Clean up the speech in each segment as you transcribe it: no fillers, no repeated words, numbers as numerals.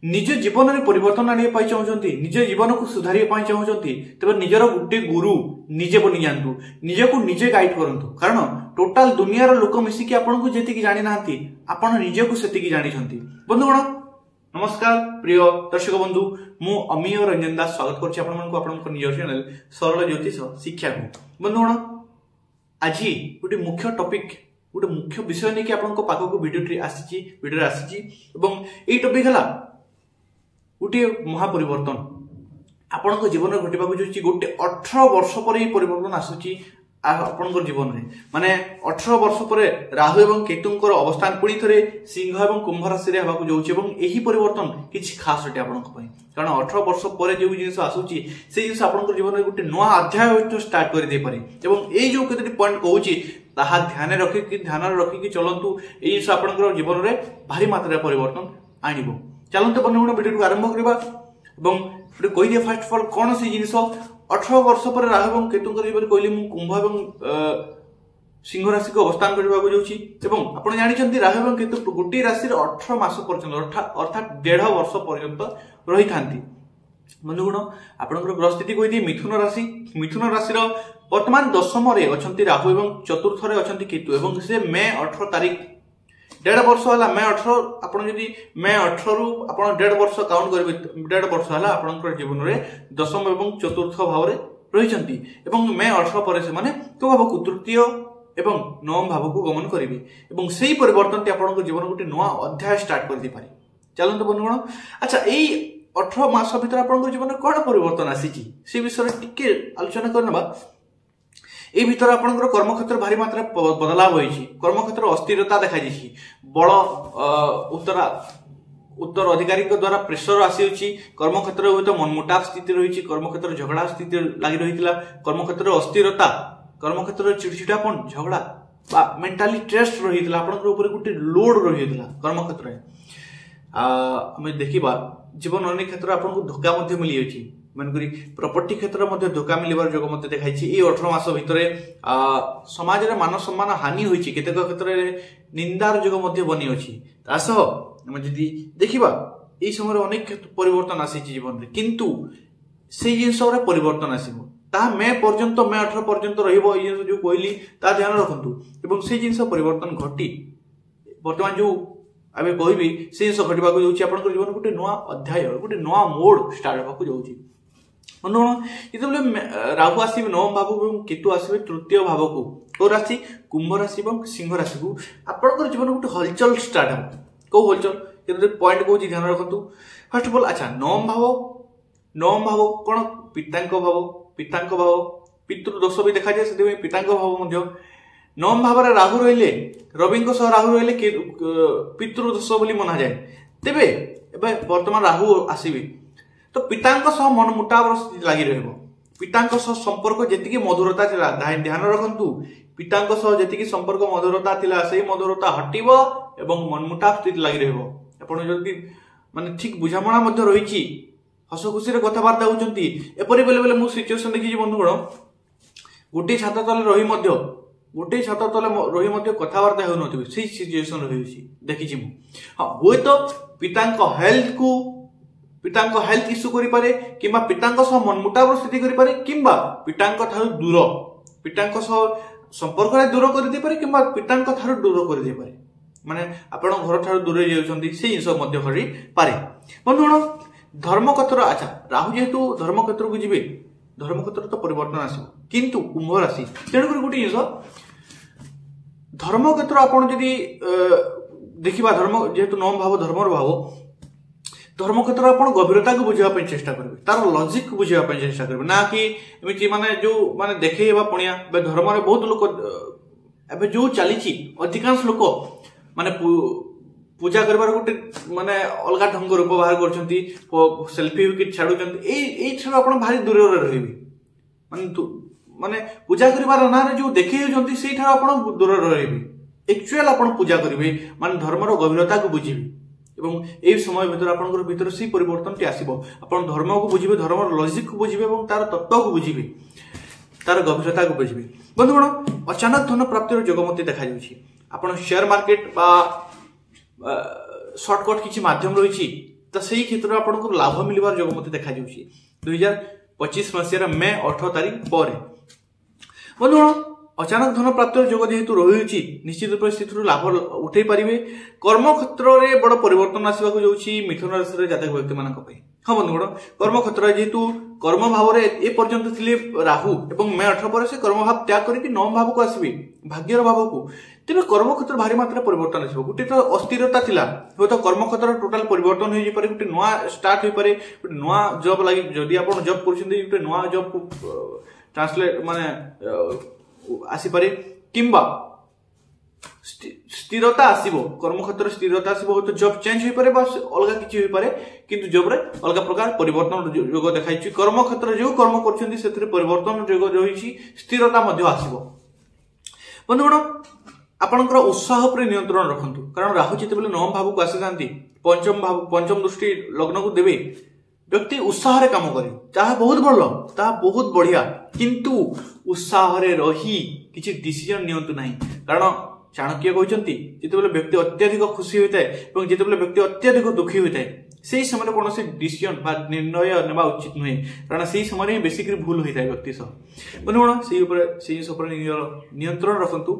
निज जीवन में परिवर्तन आने चाहते निज जीवन को सुधार चाहते तेज निजर गोटे गुरु निजे बनी जातु निज को निजे गाइड करूँ कारण टोटाल दुनिया लोक मिसिकी आपको जी जानी ना आपण निजे को से जानी बंधुगण नमस्कार प्रिय दर्शक बंधु मु अमीय रंजन दास स्वागत कर निज चैनल सरल ज्योतिष शिक्षा को बंधुगण आज गोटे मुख्य टॉपिक गोटे मुख्य विषय नहीं कि आपन पाखक वीडियो आसी यही टॉपिक है गोटे महापरिवर्तन आपण जीवन में घटवा गोटे 18 वर्ष पर ही परिवर्तन आसूची आपण जीवन में माने 18 वर्ष पर राहु एवं केतुंकर अवस्थान पुणी थे सिंह एवं कुंभ राशि होगा यही परिवर्तन किसी खास अटे आपण कारण 18 वर्ष पर जो जिन आसूची से जिन आप जीवन में गोटे नुआ अध्याय स्टार्ट कर दे पारे एवं ये जो केतोटी पॉइंट कहूची ताहा ध्यान रखिकी चलतु ये जिन आप जीवन में भारी मात्रा परिवर्तन आणव चलते बंधुगण वीडियो को आरंभ करवा कहीदे फास्ट अफ ऑल कौन सी जिन 18 वर्ष पर राहु एवं केतुंकर जीवन कहली मु कुंभ एवं सिंह राशि को अवस्थान करने आप जानते राहु एवं केतु गोटे राशि 18 मास पर्यंत अर्थात 1.5 वर्ष पर्यंत रही था बंधुगण आपंकर ग्रह स्थिति कहीदे मिथुन राशि वर्तमान दशम अच्छा राहु एवं चतुर्थ अच्छा केतु एवं से मे 18 तारीख 1.5 वर्ष है मे 18 आप मे 18 रु आप 1.5 वर्ष काउंट करेंगे 1.5 वर्ष है आपंकर जीवन में दशम एवं चतुर्थ भाव में रही मे 18 पर से क्यों भाव को तृतीय एवं नवम भाव को गमन करेंगे से परिवर्तन आप जीवन गोटे नुआ अध्याय स्टार्ट कर दे पारे चलते बंधुगण अच्छा यही 18 मास भर आप जीवन में कौन परिवर्तन आसी से विषय टिके आलोचना करना ए भीतर आपनकर कर्मक्षेत्र भारी मात्रा बदलाव होइछि कर्मक्षेत्र अस्थिरता देखा जाइछि बड़ उत्तर अधिकारी द्वारा प्रेशर आसी कर्मक्षेत्र हुए तो मनमुटाव स्थिति रही कर्मक्षेत्र झगड़ा स्थिति लगी रही कर्मक्षेत्र अस्थिरता कर्मक्षेत्र चिड़चिड़ापन झगड़ा मेंटाली स्ट्रेस रही गोटे लोड रही कर्मक्षेत्र आम देखा जीवन अनेक क्षेत्र आपको धोखा मिली अछि मानकरी प्रॉपर्टी क्षेत्र में धोखा मिलवार जोग मत देखाई ये 18 मास भितर समाज में मान सम्मान हानि होती केतेक क्षेत्र में निंदार जोग बनी अच्छी तासह आम जदि देखा ये समय अनेक परिवर्तन आसी जीवन में किंतु से जिन परिवर्तन आसो ता मे पर्यंत मे 18 पर्यंत रही जो कहली ता ध्यान रखु से जिन परिवर्तन घटी बर्तमान जो आम कहबी से जिन घटवा आप जीवन गोटे नुआ अध्याय गोटे नुआ मोड स्टार्ट होगा बंधुगण राहु आसवे नवम भाव को केतु आसवे तृतीय भाव को तो राशि कुंभ राशि और सिंह राशि को आपंकर जीवन गोटे हलचल स्टार्ट हो कौ हलचल पॉइंट कौन ध्यान रखु फर्स्ट अफ ऑल अच्छा नवम भाव कौन पिता भाव पितृदोष भी देखा जाए से पिता भाव नवम भाव राहु रहिले रवि राहु रहिले पितृदोष बोली मना जाए तेबे वर्तमान राहु आसवे तो पिता मन मुटाव स्थिति लगी पिता संपर्क जी मधुरता ध्यान रखु पिता जी संपर्क मधुरता से मधुरता हटव एवं मनमुटाव स्थिति लगी रही माने ठीक बुझामणा रही हस खुशी कथबार्ता होती एपरी बेले बेले मुझे सिचुएसन देखी बंधुगण गोटे छात तले रही कथबार्ता हो सिचुएसन रही देखी हाँ हुए तो पिता हेल्थ इश्यू करें कि पिता मनमुटाव स्थिति करें कि पिता दूर पिता संपर्क दूर कर कि पिता दूर कर माने आप घर ठार दूर जाती से जिन पारे बंधुगण धर्मक्षेत्र अच्छा राहु जेहेतु धर्मक्षेत्र को जी धर्मक्षेत्र तो परिवर्तन आसो किंतु कुंभ राशि तेणुक गोटे जिन धर्मक्षेत्र आपड़ जदि देखा धर्म जेहेतु नवम भाव धर्मर भाव धर्मक्षेत्र आप गभीरता को बुझापी चेष्टा करेंगे तार लॉजिक को बुझापी चेष्टा करेंगे ना कि एमती माने जो माने देखा पुणिया धर्म में बहुत लोग एवं जो चली अधिकांश लोक माने पूजा कर गोटे माने अलग ढंग रूप बाहर कर सेल्फी छाड़ू आप भारी दूर रही माने पूजा कर ना जो देखते से आप दूर रही एक्चुअल आप पूजा करेंगे माने धर्मर गभीरता को बुझे एवं यही समय भीतर से परिवर्तन टी आसो आप धर्म को बुझे धर्म लॉजिक को बुझे और तार तत्व को बुझे तार गभीरता को बुझे बंधुगण अचानक धन प्राप्तिर जोग मत देखा आप शेयर मार्केट शॉर्टकट किसी माध्यम रही तो से क्षेत्र में आपको लाभ मिलवार जोग मत देखा 2025 मसीहार मे 18 तारीख पर बंधुगण अचानक धन प्राप्ति जोग जेहेतु रही निश्चित रूप से लाभ उठे पारे कर्म क्षेत्र में बड़ परिवर्तन आसवा जाऊँगी मिथुन राशि जातक व्यक्ति मान हाँ बंधुगण कर्म क्षेत्र जेहेतु कर्म भाव ए पर्यंत थे राहु एवं मे 18 पर से कर्म भाव त्याग करके नवम भाव को आसवे भाग्यर भाव को तेज कर्म क्षेत्र भारी मात्रा परिवर्तन आसो गोटे तो अस्थिरता थिला हो तो कर्म क्षेत्र टोटाल परिवर्तन हो पारे गोटे नुआ स्टार्ट हो पारे गोटे नुआ जॉब लगी जदि आप जॉब कर गोटे नुआ जॉब को ट्रांसलेट माने आसी पारे किंबा स्थिरता आसीबो कर्म क्षेत्र स्थिरता आसीबो तो जॉब चेंज हो पारे बस अलग किछि हो पारे किंतु जॉब रे अलग प्रकार परिवर्तन योग देखाइछि कर्म क्षेत्र जो कर्म करछन्ती सेथरे परिवर्तन योग रहिछि स्थिरता मध्ये आसीबो बंधुगण आपनकर उत्साह पर नियंत्रण रखंतु कारण राहु जेते बेले नवम भाव को आसी जांती पंचम दृष्टि लग्न को देबे व्यक्ति उत्साह रे काम करे ताहा बहुत बढ़िया किंतु उत्साह रे रही किछि डिसीजन नियंतु नाही कारण चाणक्य कहते जिते व्यक्ति अत्यधिक खुशी होता है और जिते व्यक्ति अत्यधिक दुखी होता है से समय कौन से डिसीजन निर्णय नेबा उचित नुहे कारण से समय बेसिकली भूल होता है व्यक्ति सह बंधुगण से नियंत्रण रखंतु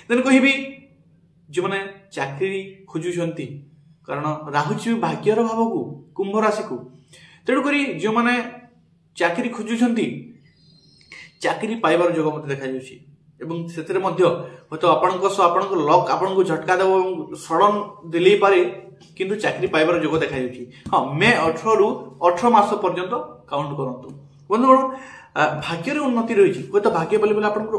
देन कहबी जो मैंने चाकरी खोजुछंती कारण राहु भाग्यर भाव को कुंभ राशि को तेणुक जो मैंने चाकरी खोजुछंती चाकरी पाइबार जोग मत देखा जाउछि एवं सेतरे मध्य तो आपनको लक आपनको झटका देव सडन दिले पारे किंतु चाकरी पाइबार जोग देखा जाउछि हां मे 18 रु 18 मास पर्यंत काउंट करंतु बंधुगण भाग्य रे उन्नति रही हो तो भाग्य बोले आपनको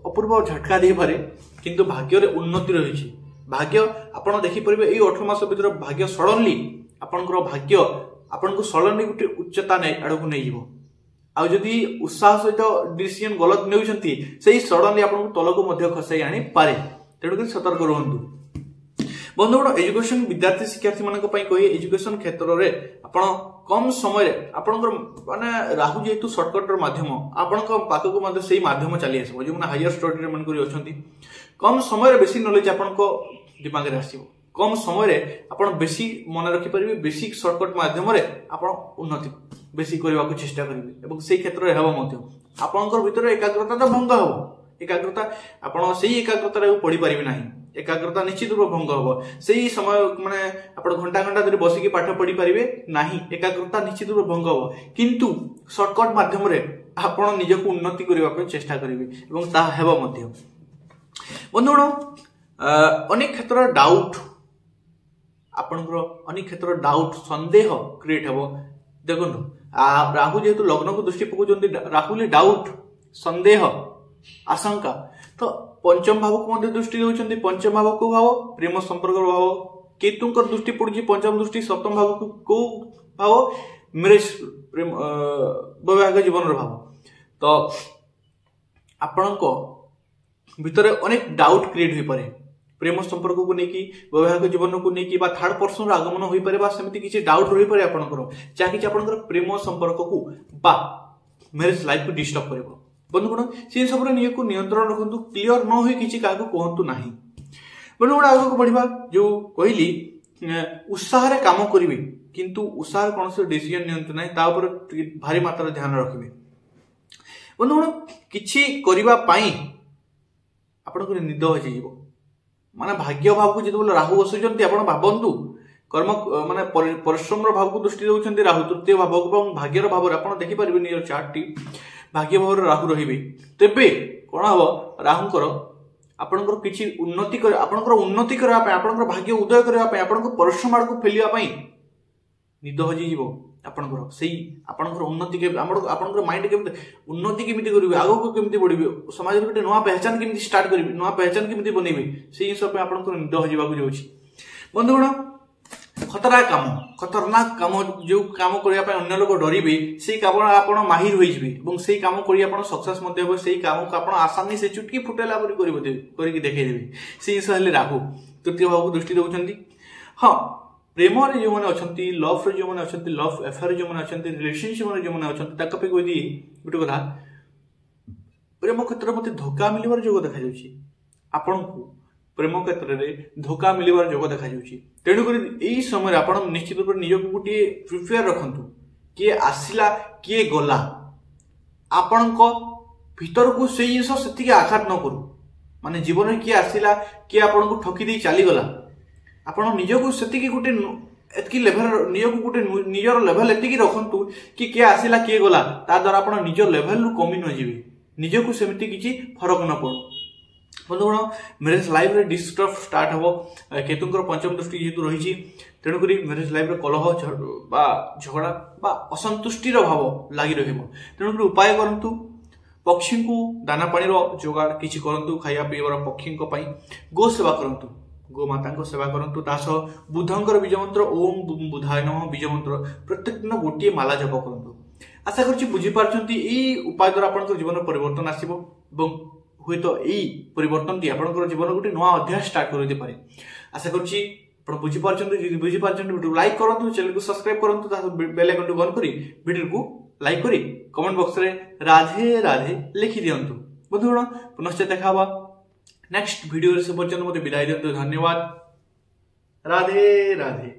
अपूर्व झटका दे पारे किंतु भाग्य रे उन्नति रही भाग्य आपण देखि परिबे ए 18 मास भीतर भाग्य सडनली आपनको भाग्य आपनको सडनली गुटे उच्चता नै आडको नै जिवो आ जदि उत्साह सहित डिसीजन गलत नेउछंती सेही सडनली आपन तलक मध्य खसाई आनी पारे तेणुक सतर्क रहंतु बंधुगण एजुकेशन विद्यार्थी शिक्षार्थी मानक पई कहि एजुकेशन क्षेत्र रे आपण कम समय रे आपनकर माने राहु जेतु शॉर्टकट माध्यम आपनक पाक को मध्य सेही माध्यम चली आसबो जे माने हायर स्टडी रे मन करी अछंती कम समय रे बेसी नॉलेज आपनक दिमाग रे आसीबो कम समय रे आपण बेसी मन रखि परिबे बेसिक शॉर्टकट माध्यम रे आपण उन्नति बेसी करबा को चेष्टा करिवे एवं सेही क्षेत्र रे हेबो मध्य आपनकर भीतर एकाग्रता तो भंग हो एकाग्रता आपण सेही एकाग्रता रे पढि परिबे नाही एकाग्रता निश्चित रूप भंग हो सेही समय माने आपण घंटा घंटा धरि बसिकी पाठ पढि परिबे नाही एकाग्रता निश्चित रूप भंग हो किंतु शॉर्टकट माध्यम रे आपण निजको उन्नति करबा को चेष्टा करिवे एवं ता हेबो मध्य बंधुगण अनेक क्षेत्र डाउट आपनकर अनेक क्षेत्र डाउट संदेह क्रिएट हेबो देखो राहु जेहेतु लग्न को दृष्टि पकाउछन्ती राहुले डाउट संदेह आशंका तो पंचम भाव को मध्य दृष्टि देउछन्ती पंचम भाव को भाव प्रेम संपर्क भाव केतुंकर दृष्टि पड़ुछि पंचम दृष्टि सप्तम भाव को भाव मैरिज प्रेम वैवाहिक जीवन भाव तो आपनको भितर अनेक डाउट क्रिएट होई पारे प्रेम संपर्क को लेकिन वैवाहिक जीवन को लेकिन थर्ड पर्सन आगमन हो पारे सेमती किसी डाउट रही पारे आपनकर जहाँकि आपनकर प्रेम संपर्क को बा मैरिज लाइफ को डिस्टर्ब करिवो बंधुगण से सब निज को नियंत्रण रखंतु क्लियर न होई किछि काको कहंतु नाही बंधुगण आगो को बढ़िबा जो कहली उत्साह रे काम करिवे किंतु उत्साह कौन से डिसीजन नियंत्रण नाही ता ऊपर भारी मात्रा ध्यान रखिवे बंधुगण किछि करिबा पई आपनकर निद हो जाइबो माने भाग्य भाव को जिते राहु बसुचंती आपण भाबंतु कर्म माने परिश्रम भाव को दृष्टि देउछंती राहु तृतीय भाव को भाग्यर भाव रे आपण देखि परिबे नियर चार्ट टी भाग्य भाव रे राहु रहिबे तेबे कोन हबो राहुंकर आपनकर किछि उन्नति कर आपनकर उन्नति करबा पय आपनकर भाग्य उदय करबा पय आपनकर परिश्रम आड़ को फेलिबा पय निद हो जिवो आपनकर सेही आपनकर उन्नति के आपनकर माइंड के उन्नति केमिति करिवे आगो को केमिति बढ़िबे समाज रे गोटे नवा पहचान केमिति स्टार्ट करिवे नवा पहचान केमिति बनेबे सेही सब पे आपनकर निद हो जिबाकू जाउछि बंधुगण खतरनाक काम जो काम करिया पय अन्य लोक डरिबे सेही काम आपण माहिर होई जिवे एवं सेही काम करिया आपण सक्सेस मध्ये हो सेही काम को आपण आसानी से चुटकी फुटेला परि करिके देखाइ देबे सेही सहले राहु तृतीय भाव को दृष्टि देउछंती हां प्रेम रे जो माने अछंती लव रे जो माने अछंती लव अफेयर जो माने अछंती रिलेशनशिप रे जो माने अछंती ताका पे कोइ दी गुटे कथा प्रेम क्षेत्र मते धोखा मिलबार जोग देखा जाउछि आपन को प्रेम क्षेत्र में धोखा मिलवार जोग देखा तेणुक यही समय आप निश्चित रूप से निजक गोटे प्रिपेयर रखु किए आसला किए गला आपण भीतर को से जिन से आघात न करू माने जीवन में किए आसला किए आपन को ठकी दे चलीगला आपण निजक से गोटे एतकी लेवल निजक गोटे निजर लेवल एति रखु कि किए आसला किए गला ता द्वारा आप निज लेवल रु कमी न जीवे निजक सेमती किसी फरक न पड़ो बंधुगण मैरेज लाइफ रे डिस्टर्ब स्टार्ट हम केतुंकर पंचम दृष्टि जेहेतु रही तेणुक मैरेज लाइफ रे कलह झगड़ा असंतुष्टिर भाव लगी तेणुक उपाय करंतु पक्षी को दाना पानी जोगाड़ किसी करंतु खाया पीबार पक्षी गो सेवा करंतु गो माता सेवा करंतु तासह बुधंकर बीज मंत्र ओम बुधाय नमः बीज मंत्र प्रत्येक दिन गोटे माला जप करंतु आशा करुच्ची बुझीपार्टी यही उपाय द्वारा आप जीवन परिवर्तन आसो हुए तो यही परिवर्तन टी आप जीवन गोटे नुआ अध्याय स्टार्ट कर आशा करुच्ची बुझीपार्टी वीडियो लाइक करूँ चैनल को सब्सक्राइब करूँ बेल आइकन बंद कर वीडियो को लाइक करी कमेंट बॉक्स रे राधे राधे लिखि दियंतु बंधुगण पुनश्च देखा नेक्स्ट वीडियो से पर्यंत मते विदाय दियंतु धन्यवाद राधे राधे।